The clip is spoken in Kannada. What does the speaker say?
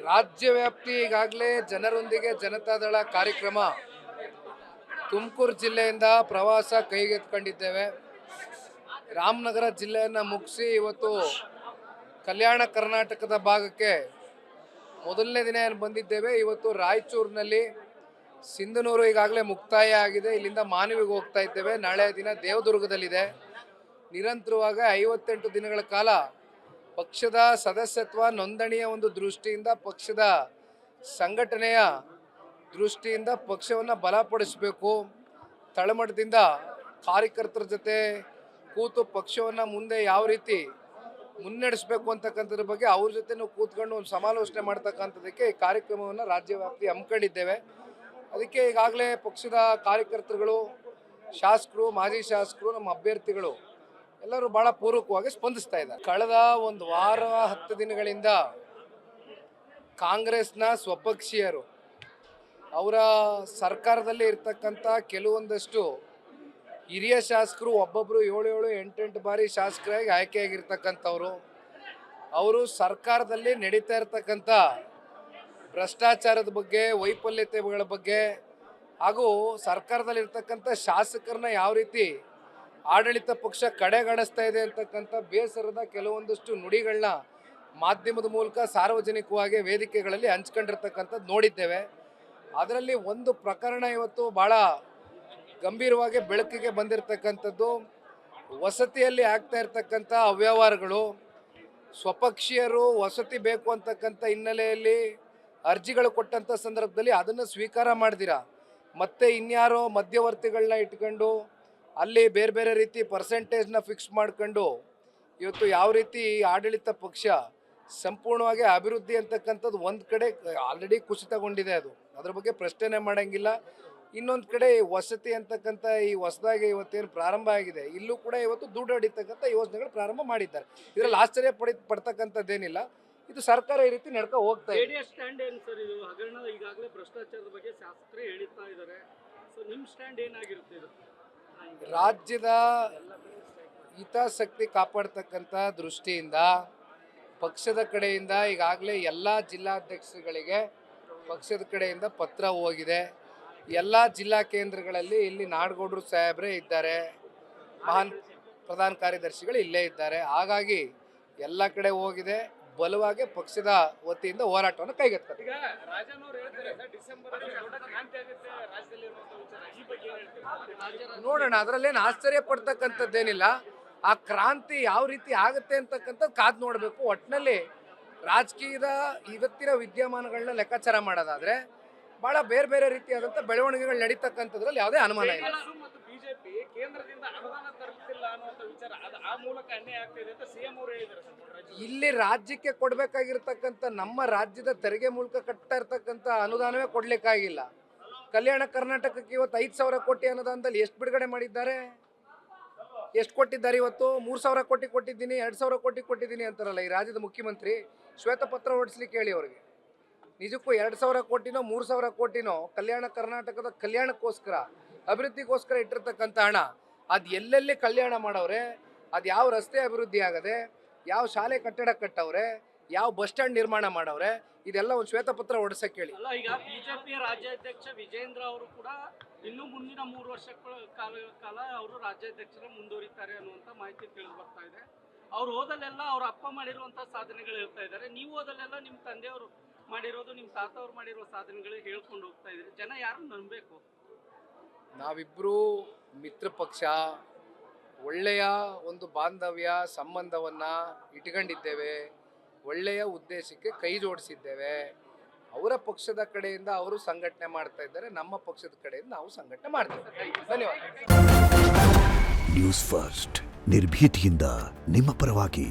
ರಾಜ್ಯವ್ಯಾಪ್ತಿ ಈಗಾಗಲೇ ಜನರೊಂದಿಗೆ ಜನತಾದಳ ಕಾರ್ಯಕ್ರಮ ತುಮಕೂರು ಜಿಲ್ಲೆಯಿಂದ ಪ್ರವಾಸ ಕೈಗೆತ್ತಿಕೊಂಡಿದ್ದೇವೆ. ರಾಮನಗರ ಜಿಲ್ಲೆಯನ್ನು ಮುಗಿಸಿ ಇವತ್ತು ಕಲ್ಯಾಣ ಕರ್ನಾಟಕದ ಭಾಗಕ್ಕೆ ಮೊದಲನೇ ದಿನ ಏನು ಬಂದಿದ್ದೇವೆ. ಇವತ್ತು ರಾಯಚೂರಿನಲ್ಲಿ ಸಿಂಧನೂರು ಈಗಾಗಲೇ ಮುಕ್ತಾಯ ಆಗಿದೆ. ಇಲ್ಲಿಂದ ಮಾನವಿಗೆ ಹೋಗ್ತಾ ಇದ್ದೇವೆ. ನಾಳೆ ದಿನ ದೇವದುರ್ಗದಲ್ಲಿದೆ. ನಿರಂತರವಾಗಿ 58 ದಿನಗಳ ಕಾಲ ಪಕ್ಷದ ಸದಸ್ಯತ್ವ ನೋಂದಣಿಯ ಒಂದು ದೃಷ್ಟಿಯಿಂದ, ಪಕ್ಷದ ಸಂಘಟನೆಯ ದೃಷ್ಟಿಯಿಂದ ಪಕ್ಷವನ್ನು ಬಲಪಡಿಸಬೇಕು. ತಳಮಟ್ಟದಿಂದ ಕಾರ್ಯಕರ್ತರ ಜೊತೆ ಕೂತು ಪಕ್ಷವನ್ನು ಮುಂದೆ ಯಾವ ರೀತಿ ಮುನ್ನಡೆಸಬೇಕು ಅಂತಕ್ಕಂಥದ್ರ ಬಗ್ಗೆ ಅವ್ರ ಜೊತೆ ಕೂತ್ಕೊಂಡು ಒಂದು ಸಮಾಲೋಚನೆ ಮಾಡ್ತಕ್ಕಂಥದ್ದಕ್ಕೆ ಈ ಕಾರ್ಯಕ್ರಮವನ್ನು ರಾಜ್ಯವ್ಯಾಪ್ತಿ ಹಮ್ಮಿಕೊಂಡಿದ್ದೇವೆ. ಅದಕ್ಕೆ ಈಗಾಗಲೇ ಪಕ್ಷದ ಕಾರ್ಯಕರ್ತರುಗಳು, ಶಾಸಕರು, ಮಾಜಿ ಶಾಸಕರು, ನಮ್ಮ ಅಭ್ಯರ್ಥಿಗಳು ಎಲ್ಲರೂ ಭಾಳ ಪೂರ್ವಕವಾಗಿ ಸ್ಪಂದಿಸ್ತಾ ಇದ್ದಾರೆ. ಕಳೆದ ಒಂದು ವಾರ 10 ದಿನಗಳಿಂದ ಕಾಂಗ್ರೆಸ್ನ ಸ್ವಪಕ್ಷೀಯರು ಅವರ ಸರ್ಕಾರದಲ್ಲಿ ಇರ್ತಕ್ಕಂಥ ಕೆಲವೊಂದಷ್ಟು ಹಿರಿಯ ಶಾಸಕರು, ಒಬ್ಬೊಬ್ಬರು 7, 8 ಬಾರಿ ಶಾಸಕರಾಗಿ ಆಯ್ಕೆಯಾಗಿರ್ತಕ್ಕಂಥವ್ರು, ಅವರು ಸರ್ಕಾರದಲ್ಲಿ ನಡೀತಾ ಇರ್ತಕ್ಕಂಥ ಭ್ರಷ್ಟಾಚಾರದ ಬಗ್ಗೆ, ವೈಫಲ್ಯತೆಗಳ ಬಗ್ಗೆ ಹಾಗೂ ಸರ್ಕಾರದಲ್ಲಿರ್ತಕ್ಕಂಥ ಶಾಸಕರನ್ನ ಯಾವ ರೀತಿ ಆಡಳಿತ ಪಕ್ಷ ಕಡೆಗಣಿಸ್ತಾ ಇದೆ ಅಂತಕ್ಕಂಥ ಬೇಸರದ ಕೆಲವೊಂದಷ್ಟು ನುಡಿಗಳನ್ನ ಮಾಧ್ಯಮದ ಮೂಲಕ ಸಾರ್ವಜನಿಕವಾಗಿ ವೇದಿಕೆಗಳಲ್ಲಿ ಹಂಚ್ಕೊಂಡಿರ್ತಕ್ಕಂಥದ್ದು ನೋಡಿದ್ದೇವೆ. ಅದರಲ್ಲಿ ಒಂದು ಪ್ರಕರಣ ಇವತ್ತು ಭಾಳ ಗಂಭೀರವಾಗಿ ಬೆಳಕಿಗೆ ಬಂದಿರತಕ್ಕಂಥದ್ದು. ವಸತಿಯಲ್ಲಿ ಆಗ್ತಾ ಇರ್ತಕ್ಕಂಥ ಅವ್ಯವಹಾರಗಳು. ಸ್ವಪಕ್ಷೀಯರು ವಸತಿ ಬೇಕು ಅಂತಕ್ಕಂಥ ಹಿನ್ನೆಲೆಯಲ್ಲಿ ಅರ್ಜಿಗಳು ಕೊಟ್ಟಂಥ ಸಂದರ್ಭದಲ್ಲಿ ಅದನ್ನು ಸ್ವೀಕಾರ ಮಾಡ್ದಿರಾ ಮತ್ತೆ ಇನ್ಯಾರೋ ಮಧ್ಯವರ್ತಿಗಳನ್ನ ಇಟ್ಕೊಂಡು ಅಲ್ಲಿ ಬೇರೆ ಬೇರೆ ರೀತಿ ಪರ್ಸೆಂಟೇಜ್ನ ಫಿಕ್ಸ್ ಮಾಡ್ಕೊಂಡು ಇವತ್ತು ಯಾವ ರೀತಿ ಆಡಳಿತ ಪಕ್ಷ ಸಂಪೂರ್ಣವಾಗಿ ಅಭಿವೃದ್ಧಿ ಅಂತಕ್ಕಂಥದ್ದು ಒಂದು ಕಡೆ ಆಲ್ರೆಡಿ ಕುಸಿತಗೊಂಡಿದೆ. ಅದ್ರ ಬಗ್ಗೆ ಪ್ರಶ್ನೆ ಮಾಡೋಂಗಿಲ್ಲ. ಇನ್ನೊಂದು ಕಡೆ ವಸತಿ ಅಂತಕ್ಕಂಥ ಈ ಹೊಸದಾಗಿ ಇವತ್ತೇನು ಪ್ರಾರಂಭ ಆಗಿದೆ, ಇಲ್ಲೂ ಕೂಡ ಇವತ್ತು ದುಡ್ಡು ಹೊಡಿತಕ್ಕಂಥ ಯೋಜನೆಗಳು ಪ್ರಾರಂಭ ಮಾಡಿದ್ದಾರೆ. ಇದರಲ್ಲಿ ಆಶ್ಚರ್ಯ ಪಡ್ತಕ್ಕಂಥದ್ದೇನಿಲ್ಲ. ಇದು ಸರ್ಕಾರ ಈ ರೀತಿ ನಡ್ಕೊ ಹೋಗ್ತಾ ಇದೆ. ಸ್ಟ್ಯಾಂಡ್ ಏನು ಸರ್? ಇದು ಹಗರಣ ಈಗಾಗಲೇ ಭ್ರಷ್ಟಾಚಾರದ ಬಗ್ಗೆ ಶಾಸಕರೇ ಹೇಳ್ತಾ ಇದ್ದಾರೆ. ಸೊ ನಿಮ್ಮ ಸ್ಟ್ಯಾಂಡ್ ಏನಾಗಿರುತ್ತೆ? ಇದು ರಾಜ್ಯದ ಹಿತಾಸಕ್ತಿ ಕಾಪಾಡ್ತಕ್ಕಂಥ ದೃಷ್ಟಿಯಿಂದ ಪಕ್ಷದ ಕಡೆಯಿಂದ ಈಗಾಗಲೇ ಎಲ್ಲ ಜಿಲ್ಲಾಧ್ಯಕ್ಷರುಗಳಿಗೆ ಪಕ್ಷದ ಕಡೆಯಿಂದ ಪತ್ರ ಹೋಗಿದೆ. ಎಲ್ಲ ಜಿಲ್ಲಾ ಕೇಂದ್ರಗಳಲ್ಲಿ ಇಲ್ಲಿ ನಾಡಗೌಡರು ಸಾಹೇಬ್ರೇ ಇದ್ದಾರೆ, ಮಹಾನ್ ಪ್ರಧಾನ ಕಾರ್ಯದರ್ಶಿಗಳು ಇಲ್ಲೇ ಇದ್ದಾರೆ. ಹಾಗಾಗಿ ಎಲ್ಲ ಕಡೆ ಹೋಗಿದೆ. ಬಲವಾಗಿ ಪಕ್ಷದ ವತಿಯಿಂದ ಹೋರಾಟವನ್ನು ಕೈಗೆತ್ತಾರೆ. ನೋಡೋಣ, ಅದರಲ್ಲೇನು ಆಶ್ಚರ್ಯ ಪಡ್ತಕ್ಕಂಥದ್ದೇನಿಲ್ಲ. ಆ ಕ್ರಾಂತಿ ಯಾವ ರೀತಿ ಆಗುತ್ತೆ ಅಂತಕ್ಕಂಥದ್ದು ಕಾದು ನೋಡಬೇಕು. ಒಟ್ಟಿನಲ್ಲಿ ರಾಜಕೀಯದ ಇವತ್ತಿನ ವಿದ್ಯಮಾನಗಳನ್ನ ಲೆಕ್ಕಾಚಾರ ಮಾಡೋದಾದ್ರೆ ಬಹಳ ಬೇರೆ ಬೇರೆ ರೀತಿಯಾದಂಥ ಬೆಳವಣಿಗೆಗಳು ನಡೀತಕ್ಕಂಥದ್ರಲ್ಲಿ ಯಾವುದೇ ಅನುಮಾನ ಇಲ್ಲ. ಬಿಜೆಪಿ ಕೇಂದ್ರದಿಂದ ಅನುದಾನ ತರುತ್ತಿಲ್ಲ ಅನ್ನುವಂಥ ವಿಚಾರ, ಆ ಮೂಲಕ ಅನ್ಯಾಯ ಆಗ್ತಿದೆ ಅಂತ ಸಿಎಂ ಅವರು ಹೇಳಿದ್ದಾರೆ. ಇಲ್ಲಿ ರಾಜ್ಯಕ್ಕೆ ಕೊಡಬೇಕಾಗಿರ್ತಕ್ಕಂಥ, ನಮ್ಮ ರಾಜ್ಯದ ತೆರಿಗೆ ಮೂಲಕ ಕಟ್ತಾ ಇರ್ತಕ್ಕಂಥ ಅನುದಾನವೇ ಕೊಡ್ಲಿಕ್ಕಾಗಿಲ್ಲ. ಕಲ್ಯಾಣ ಕರ್ನಾಟಕಕ್ಕೆ ಇವತ್ತು 5,000 ಕೋಟಿ ಅನುದಾನದಲ್ಲಿ ಎಷ್ಟು ಬಿಡುಗಡೆ ಮಾಡಿದ್ದಾರೆ, ಎಷ್ಟು ಕೊಟ್ಟಿದ್ದಾರೆ? ಇವತ್ತು 3,000 ಕೋಟಿ ಕೊಟ್ಟಿದ್ದೀನಿ, 2,000 ಕೋಟಿ ಕೊಟ್ಟಿದ್ದೀನಿ ಅಂತಾರಲ್ಲ ಈ ರಾಜ್ಯದ ಮುಖ್ಯಮಂತ್ರಿ. ಶ್ವೇತಪತ್ರ ಹೊರಡಿಸ್ಲಿಕ್ಕೆ ಹೇಳಿ ಅವ್ರಿಗೆ. ನಿಜಕ್ಕೂ 2,000 ಕೋಟಿನೋ 3,000 ಕೋಟಿನೋ ಕಲ್ಯಾಣ ಕರ್ನಾಟಕದ ಕಲ್ಯಾಣಕ್ಕೋಸ್ಕರ, ಅಭಿವೃದ್ಧಿಗೋಸ್ಕರ ಇಟ್ಟಿರ್ತಕ್ಕಂಥ ಹಣ ಅದು ಎಲ್ಲೆಲ್ಲಿ ಕಲ್ಯಾಣ ಮಾಡವ್ರೆ, ಅದು ಯಾವ ರಸ್ತೆ ಅಭಿವೃದ್ಧಿ ಆಗದೆ, ಯಾವ ಶಾಲೆ ಕಟ್ಟಡ ಕಟ್ಟವ್ರೆ, ಯಾವ ಬಸ್ ಸ್ಟ್ಯಾಂಡ್ ನಿರ್ಮಾಣ ಮಾಡವ್ರೆ, ಇದೆಲ್ಲ ಒಂದು ಶ್ವೇತಪತ್ರ ಹೊರಡಿಸಕ್ಕೆ ಹೇಳಿ. ಅಲ್ಲ, ಈಗ ಬಿಜೆಪಿಯ ರಾಜ್ಯಾಧ್ಯಕ್ಷ ವಿಜೇಂದ್ರ ಅವರು ಕೂಡ ಇನ್ನು ಮುಂದಿನ 3 ವರ್ಷಗಳ ಕಾಲ ಅವರು ರಾಜ್ಯಾಧ್ಯಕ್ಷರು ಮುಂದುವರಿತಾರೆ ಅನ್ನುವಂಥ ಮಾಹಿತಿ ತಿಳಿದು ಬರ್ತಾ ಇದೆ. ಅವ್ರು ಹೋದಲ್ಲೆಲ್ಲ ಅವ್ರ ಅಪ್ಪ ಮಾಡಿರುವಂಥ ಸಾಧನೆಗಳು ಹೇಳ್ತಾ ಇದ್ದಾರೆ. ನೀವು ಹೋದಲ್ಲೆಲ್ಲ ನಿಮ್ಮ ತಂದೆಯವರು ಮಾಡಿರೋದು, ನಿಮ್ಮ ತಾತವ್ರು ಮಾಡಿರೋ ಸಾಧನೆಗಳು ಹೇಳ್ಕೊಂಡು ಹೋಗ್ತಾ ಇದ್ದೀರಿ. ಜನ ಯಾರನ್ನು ನಂಬಬೇಕು? ನಾವಿಬ್ಬರು ಮಿತ್ರ ಪಕ್ಷ, ಒಳ್ಳೆಯ ಒಂದು ಬಾಂಧವ್ಯ ಸಂಬಂಧವನ್ನು ಇಟ್ಕೊಂಡಿದ್ದೇವೆ, ಒಳ್ಳೆಯ ಉದ್ದೇಶಕ್ಕೆ ಕೈ ಜೋಡಿಸಿದ್ದೇವೆ. ಅವರ ಪಕ್ಷದ ಕಡೆಯಿಂದ ಅವರು ಸಂಘಟನೆ ಮಾಡ್ತಾ ಇದ್ದಾರೆ, ನಮ್ಮ ಪಕ್ಷದ ಕಡೆಯಿಂದ ನಾವು ಸಂಘಟನೆ ಮಾಡ್ತೇವೆ. ಧನ್ಯವಾದ. ನ್ಯೂಸ್ ಫಸ್ಟ್, ನಿರ್ಭೀತಿಯಿಂದ ನಿಮ್ಮ ಪರವಾಗಿ.